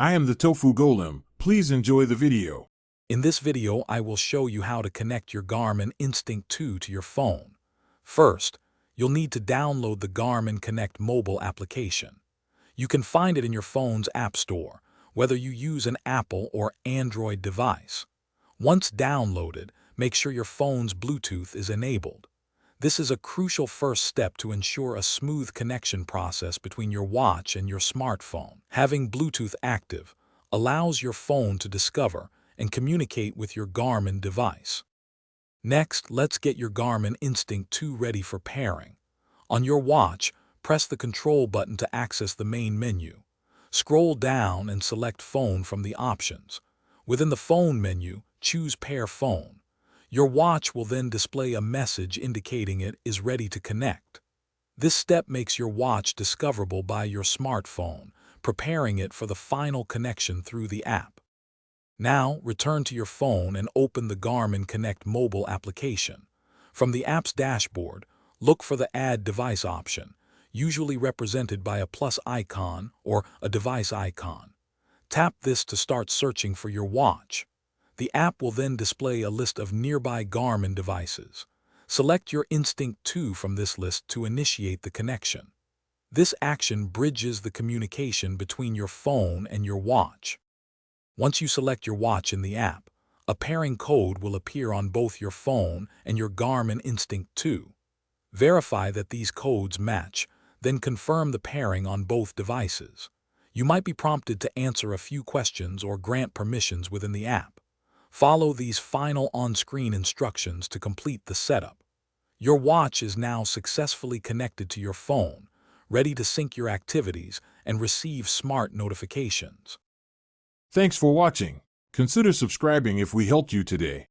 I am the Tofu Golem. Please enjoy the video. In this video, I will show you how to connect your Garmin Instinct 2 to your phone. First, you'll need to download the Garmin Connect mobile application. You can find it in your phone's app store, whether you use an Apple or Android device. Once downloaded, make sure your phone's Bluetooth is enabled. This is a crucial first step to ensure a smooth connection process between your watch and your smartphone. Having Bluetooth active allows your phone to discover and communicate with your Garmin device. Next, let's get your Garmin Instinct 2 ready for pairing. On your watch, press the control button to access the main menu. Scroll down and select Phone from the options. Within the Phone menu, choose Pair Phone. Your watch will then display a message indicating it is ready to connect. This step makes your watch discoverable by your smartphone, preparing it for the final connection through the app. Now, return to your phone and open the Garmin Connect mobile application. From the app's dashboard, look for the Add Device option, usually represented by a plus icon or a device icon. Tap this to start searching for your watch. The app will then display a list of nearby Garmin devices. Select your Instinct 2 from this list to initiate the connection. This action bridges the communication between your phone and your watch. Once you select your watch in the app, a pairing code will appear on both your phone and your Garmin Instinct 2. Verify that these codes match, then confirm the pairing on both devices. You might be prompted to answer a few questions or grant permissions within the app. Follow these final on-screen instructions to complete the setup. Your watch is now successfully connected to your phone, ready to sync your activities and receive smart notifications. Thanks for watching. Consider subscribing if we helped you today.